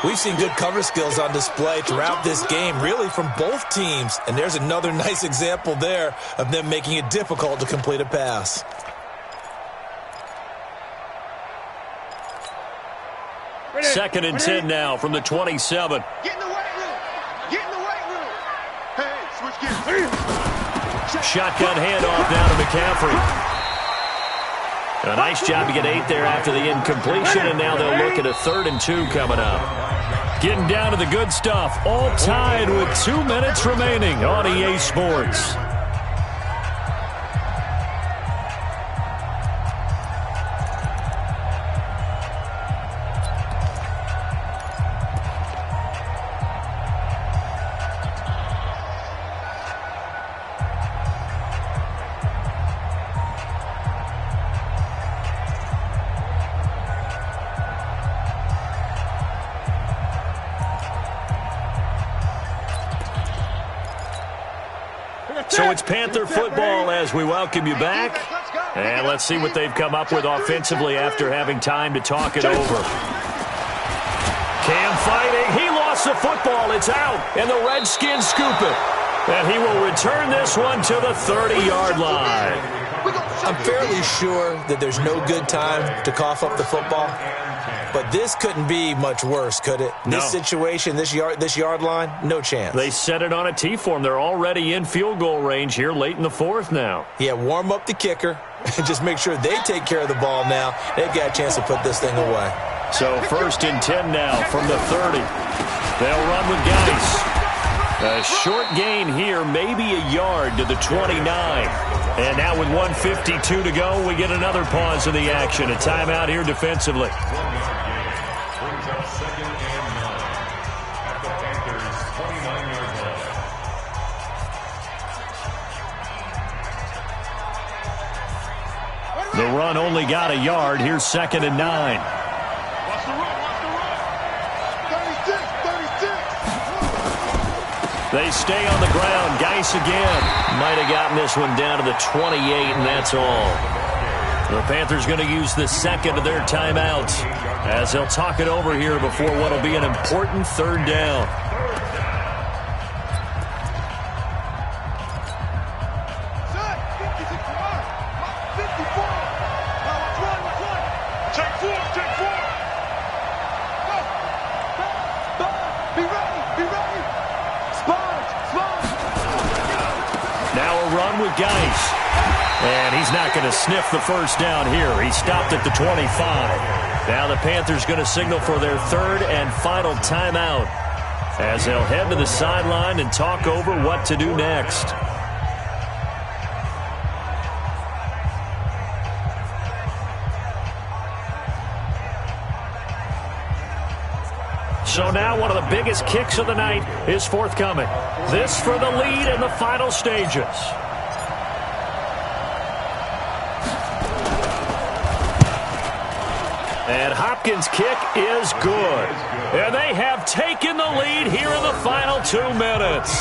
We've seen good cover skills on display throughout this game, really from both teams. And there's another nice example there of them making it difficult to complete a pass. Second and 10 now from the 27. Get in the weight room. Get in the weight room. Hey, switch gears. Shotgun handoff down to McCaffrey. A nice job to get 8 there after the incompletion, and now they'll look at a 3rd and 2 coming up. Getting down to the good stuff, all tied with 2 minutes remaining on EA Sports. So it's Panther football as we welcome you back. And let's see what they've come up with offensively after having time to talk it over. Cam fighting. He lost the football. It's out. And the Redskins scoop it. And he will return this one to the 30-yard line. I'm fairly sure that there's no good time to cough up the football. But this couldn't be much worse, could it? No. This situation, this yard line, no chance. They set it on a T for him. They're already in field goal range here late in the 4th now. Yeah, warm up the kicker and just make sure they take care of the ball now. They've got a chance to put this thing away. So 1st and 10 now from the 30. They'll run with Geis. A short gain here, maybe a yard to the 29. And now with 1:52 to go, we get another pause in the action. A timeout here defensively. Brings up 2nd and 9 at the Panthers' 29-yard line. The run only got a yard. Here's 2nd and 9. Watch the run, watch the run. 36, 36. They stay on the ground. Geis again. Might have gotten this one down to the 28, and that's all. The Panthers going to use the 2nd of their timeouts as they'll talk it over here before what will be an important 3rd down. Geis. And he's not going to sniff the first down here. He stopped at the 25. Now the Panthers going to signal for their 3rd and final timeout as they'll head to the sideline and talk over what to do next. So now one of the biggest kicks of the night is forthcoming. This for the lead in the final stages. And Hopkins' kick is good. And they have taken the lead here in the final 2 minutes.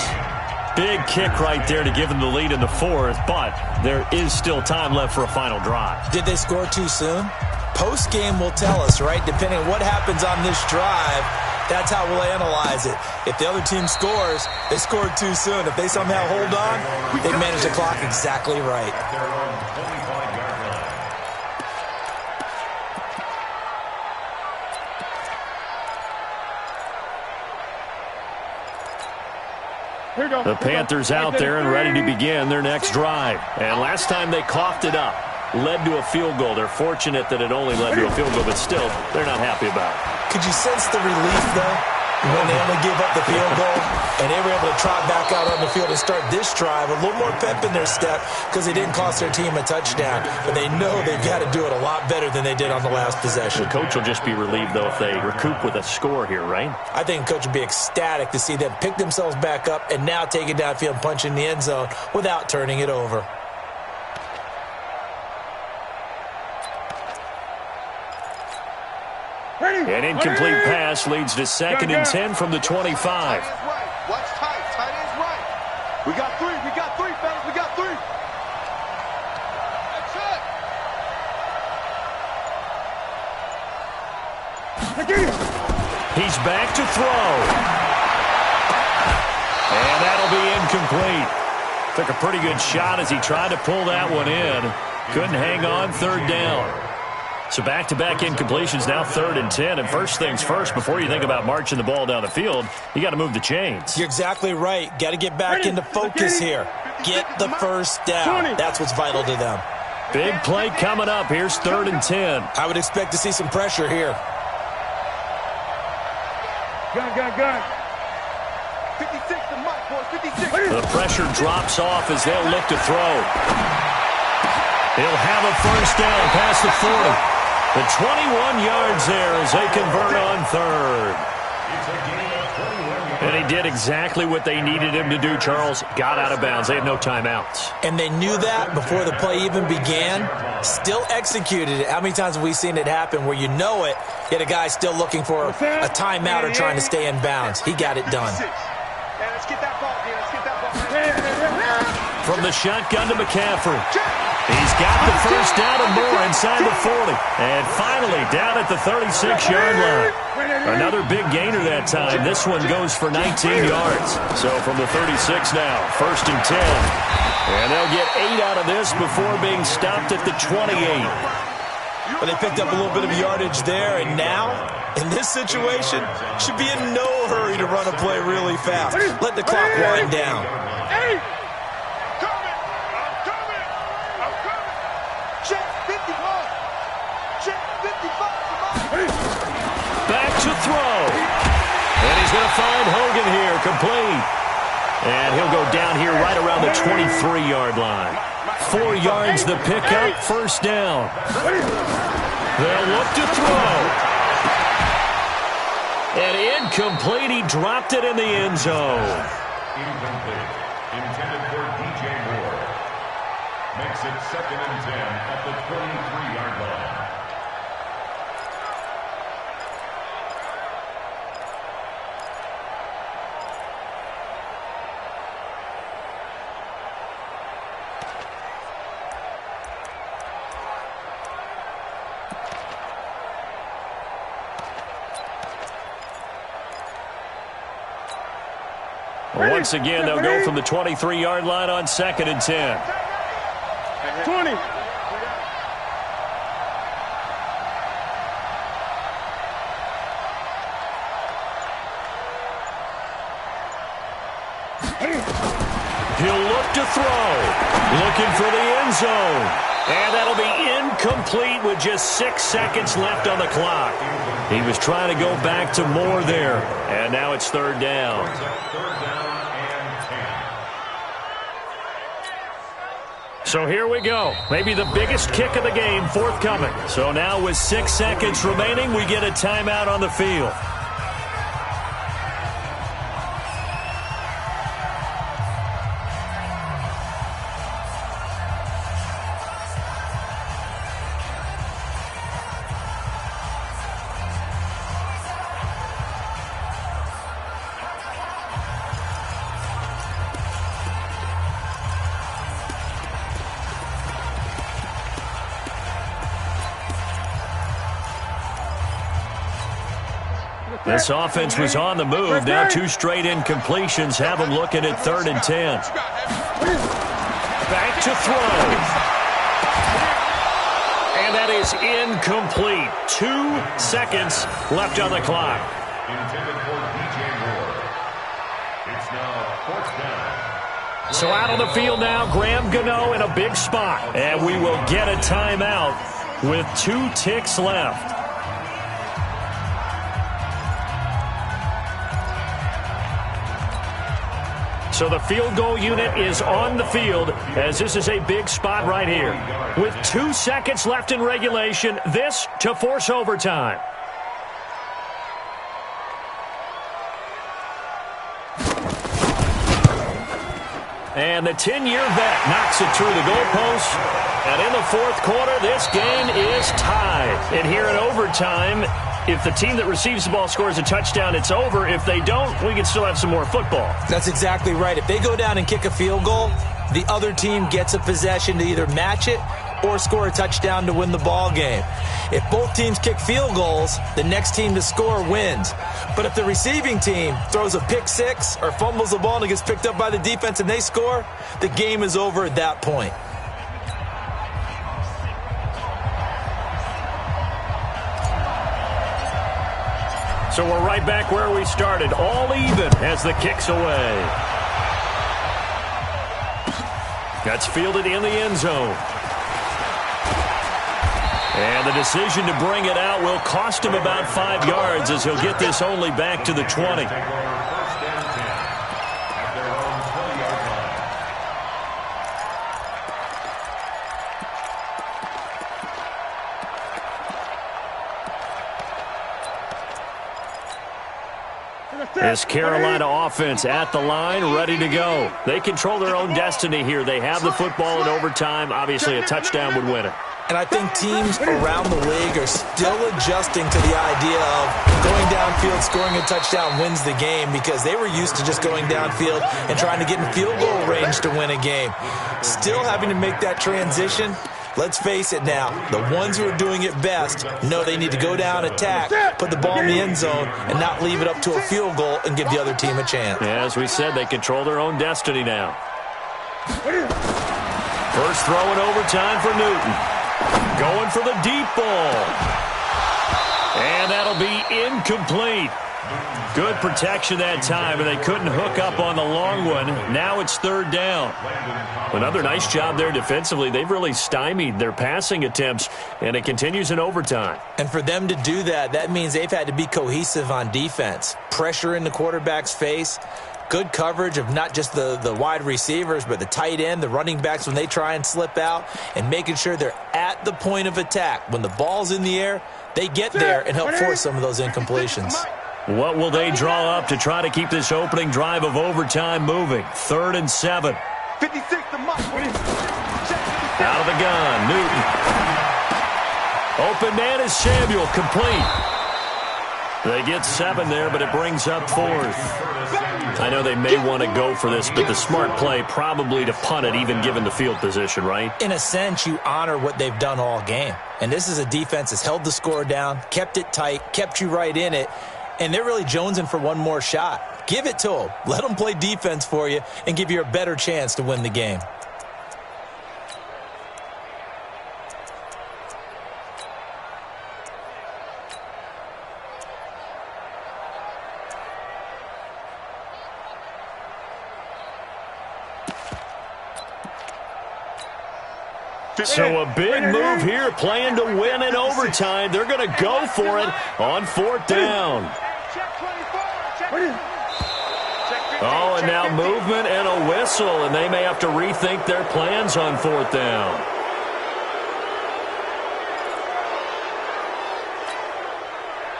Big kick right there to give them the lead in the 4th, but there is still time left for a final drive. Did they score too soon? Post-game will tell us, right? Depending on what happens on this drive, that's how we'll analyze it. If the other team scores, they scored too soon. If they somehow hold on, they manage the clock exactly right. The Panthers out there and ready to begin their next drive. And last time they coughed it up, led to a field goal. They're fortunate that it only led to a field goal, but still, they're not happy about it. Could you sense the relief, though, when they only gave up the field goal and they were able to trot back out on the field and start this drive, a little more pep in their step because they didn't cost their team a touchdown, but they know they've got to do it a lot better than they did on the last possession. The coach will just be relieved, though, if they recoup with a score here, right? I think the coach would be ecstatic to see them pick themselves back up and now take it downfield and punch in the end zone without turning it over. An incomplete pass leads to 2nd and 10 from the 25. Watch tight. He's back to throw. And that'll be incomplete. Took a pretty good shot as he tried to pull that one in. Couldn't hang on, third down. So back-to-back incompletions, now 3rd and 10. And first things first, before you think about marching the ball down the field, you got to move the chains. You're exactly right. Got to get back into focus here. Get the first down. That's what's vital to them. Big play coming up. Here's 3rd and 10. I would expect to see some pressure here. Gun. 56 to Mike, boys, 56. The pressure drops off as they'll look to throw. He'll have a first down past the 40. The 21 yards there as they convert on 3rd. And he did exactly what they needed him to do, Charles. Got out of bounds. They had no timeouts. And they knew that before the play even began. Still executed it. How many times have we seen it happen where you know it, yet a guy still looking for a timeout or trying to stay in bounds? He got it done. Let's get that ball, man. Let's get that ball. From the shotgun to McCaffrey. He's got the first down and more inside the 40. And finally down at the 36-yard line. Another big gainer that time. This one goes for 19 yards. So from the 36 now, 1st and 10. And they'll get 8 out of this before being stopped at the 28. But they picked up a little bit of yardage there, and now, in this situation, should be in no hurry to run a play really fast. Let the clock wind down. Back to throw. And he's going to find Hogan here, complete. And he'll go down here right around the 23-yard line. 4 yards the pickup, first down. They'll look to throw. And incomplete, he dropped it in the end zone. Incomplete. Intended for DJ Moore. Makes it 2nd and 10 at the 23-yard line. Once again, they'll go from the 23-yard line on 2nd and 10. 20. He'll look to throw. Looking for the end zone. And that'll be incomplete with just 6 seconds left on the clock. He was trying to go back to Moore there. And now it's 3rd down. So here we go. Maybe the biggest kick of the game forthcoming. So now with 6 seconds remaining, we get a timeout on the field. This offense was on the move. Now 2 straight incompletions have them looking at 3rd and 10. Back to throw. And that is incomplete. 2 seconds left on the clock. Intended for DJ Moore. It's now 4th down. So out on the field now, Graham Gano in a big spot. And we will get a timeout with 2 ticks left. So the field goal unit is on the field as this is a big spot right here. With 2 seconds left in regulation, this to force overtime. And the 10-year vet knocks it through the goalpost. And in the 4th quarter, this game is tied. And here in overtime, if the team that receives the ball scores a touchdown, it's over. If they don't, we can still have some more football. That's exactly right. If they go down and kick a field goal, the other team gets a possession to either match it or score a touchdown to win the ball game. If both teams kick field goals, the next team to score wins. But if the receiving team throws a pick six or fumbles the ball and it gets picked up by the defense and they score, the game is over at that point. So we're right back where we started, all even as the kick's away. That's fielded in the end zone. And the decision to bring it out will cost him about 5 yards as he'll get this only back to the 20. This Carolina offense at the line, ready to go. They control their own destiny here. They have the football in overtime. Obviously, a touchdown would win it. And I think teams around the league are still adjusting to the idea of going downfield, scoring a touchdown wins the game, because they were used to just going downfield and trying to get in field goal range to win a game. Still having to make that transition. Let's face it now, the ones who are doing it best know they need to go down, attack, put the ball in the end zone, and not leave it up to a field goal and give the other team a chance. Yeah, as we said, they control their own destiny now. First throw in overtime for Newton. Going for the deep ball. And that'll be incomplete. Good protection that time, and they couldn't hook up on the long one. Now it's third down. Another nice job there defensively. They've really stymied their passing attempts, and it continues in overtime. And for them to do that, that means they've had to be cohesive on defense. Pressure in the quarterback's face. Good coverage of not just the wide receivers, but the tight end, the running backs when they try and slip out, and making sure they're at the point of attack. When the ball's in the air, they get there and help force some of those incompletions. What will they draw up to try to keep this opening drive of overtime moving? 3rd and 7. 56 to Mike. Out of the gun, Newton. Open man is Samuel, complete. They get 7 there, but it brings up 4th. I know they may want to go for this, but the smart play probably to punt it, even given the field position, right? In a sense, you honor what they've done all game. And this is a defense that's held the score down, kept it tight, kept you right in it, and they're really jonesing for one more shot. Give it to them. Let them play defense for you and give you a better chance to win the game. So a big move here, playing to win in overtime. They're going to go for it on 4th down. Oh, and now movement and a whistle, and they may have to rethink their plans on 4th down.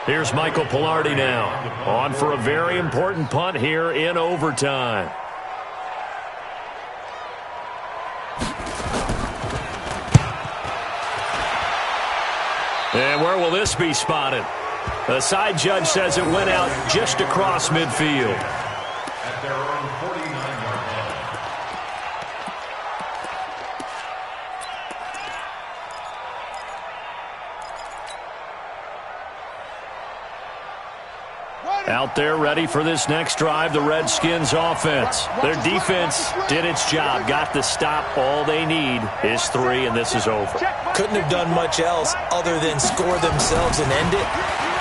Here's Michael Pilardi now, on for a very important punt here in overtime. And where will this be spotted? The side judge says it went out just across midfield. At their own 49-yard line. Out there ready for this next drive, the Redskins offense. Their defense did its job, got the stop. All they need is 3, and this is over. Couldn't have done much else other than score themselves and end it.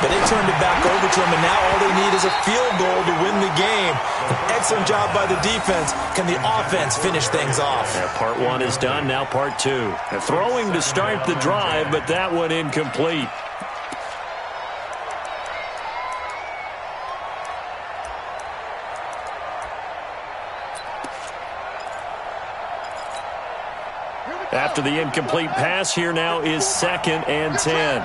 But they turned it back over to them, and now all they need is a field goal to win the game. An excellent job by the defense. Can the offense finish things off? Yeah, part 1 is done, now part 2. Throwing to start the drive, but that one incomplete. After the incomplete pass, here now is 2nd and 10.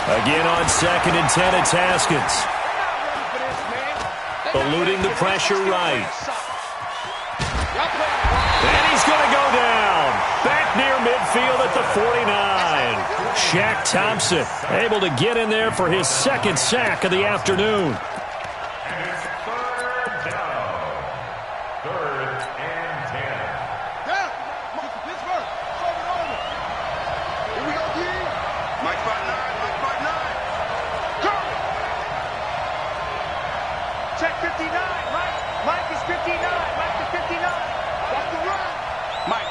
Again on 2nd and 10, it's Haskins. Eluding the pressure right. And he's going to go down. Back near midfield at the 49. Shaq Thompson able to get in there for his 2nd sack of the afternoon. And it's 3rd down. 3rd and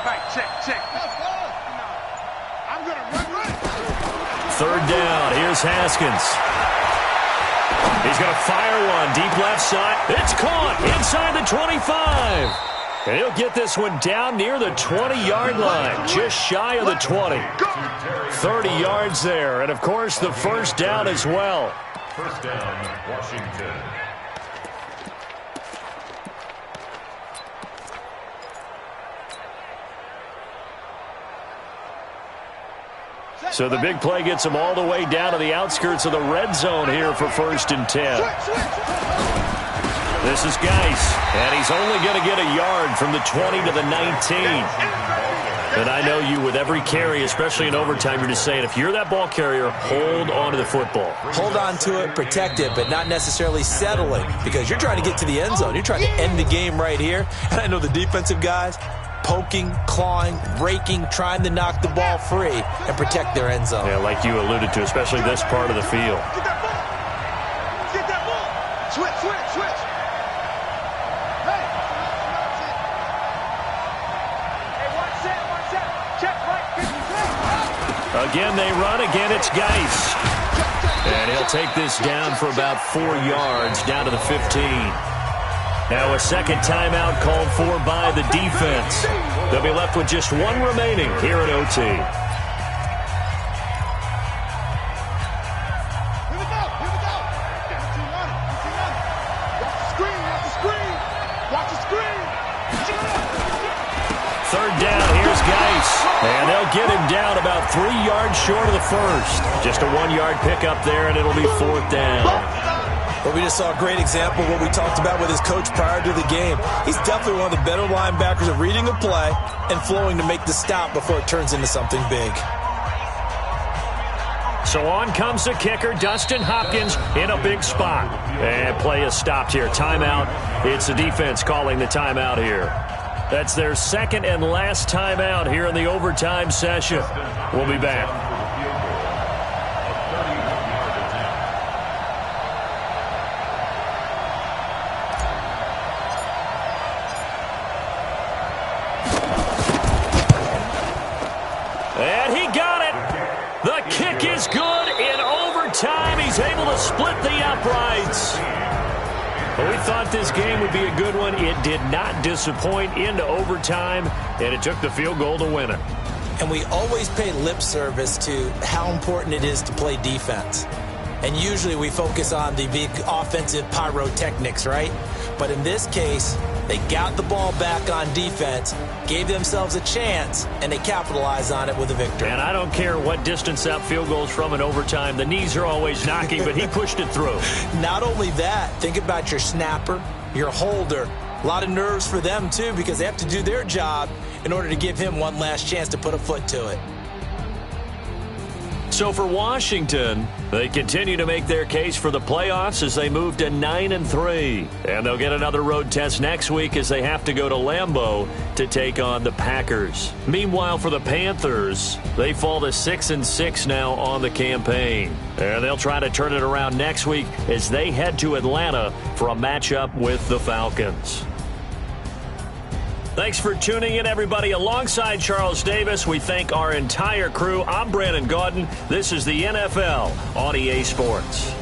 Mike, check. I'm going to run. Third down. Here's Haskins. He's going to fire one deep left side. It's caught inside the 25. And he'll get this one down near the 20-yard line, just shy of the 20. 30 yards there, and, of course, the first down as well. First down, Washington. So the big play gets him all the way down to the outskirts of the red zone here for 1st and 10. This is Geis, and he's only going to get a yard from the 20 to the 19. And I know you, with every carry, especially in overtime, you're just saying, if you're that ball carrier, hold on to the football. Hold on to it, protect it, but not necessarily settling, because you're trying to get to the end zone. You're trying to end the game right here. And I know the defensive guys, poking, clawing, raking, trying to knock the ball free and protect their end zone. Yeah, like you alluded to, especially this part of the field. Get that ball. Switch. Again, they run. Again, it's Geis. And he'll take this down for about 4 yards, down to the 15. Now a second timeout called for by the defense. They'll be left with just one remaining here at OT. Here we go. Watch the screen. Third down, here's Geis. And they'll get him down about 3 yards short of the first. Just a 1-yard pickup there, and it'll be 4th down. Well, we just saw a great example of what we talked about with his coach prior to the game. He's definitely one of the better linebackers at reading a play and flowing to make the stop before it turns into something big. So on comes the kicker, Dustin Hopkins, in a big spot. And play is stopped here. Timeout. It's the defense calling the timeout here. That's their second and last timeout here in the overtime session. We'll be back. And he got it. The kick is good in overtime. He's able to split the uprights. Well, we thought this game would be a good one. It did not disappoint into overtime, and it took the field goal to win it. And we always pay lip service to how important it is to play defense. And usually we focus on the big offensive pyrotechnics, right? But in this case, they got the ball back on defense, gave themselves a chance, and they capitalized on it with a victory. And I don't care what distance that field goes from in overtime. The knees are always knocking, but he pushed it through. Not only that, think about your snapper, your holder. A lot of nerves for them, too, because they have to do their job in order to give him one last chance to put a foot to it. So for Washington, they continue to make their case for the playoffs as they move to 9-3. And they'll get another road test next week as they have to go to Lambeau to take on the Packers. Meanwhile, for the Panthers, they fall to 6-6 now on the campaign. And they'll try to turn it around next week as they head to Atlanta for a matchup with the Falcons. Thanks for tuning in, everybody. Alongside Charles Davis, we thank our entire crew. I'm Brandon Gaudin. This is the NFL on EA Sports.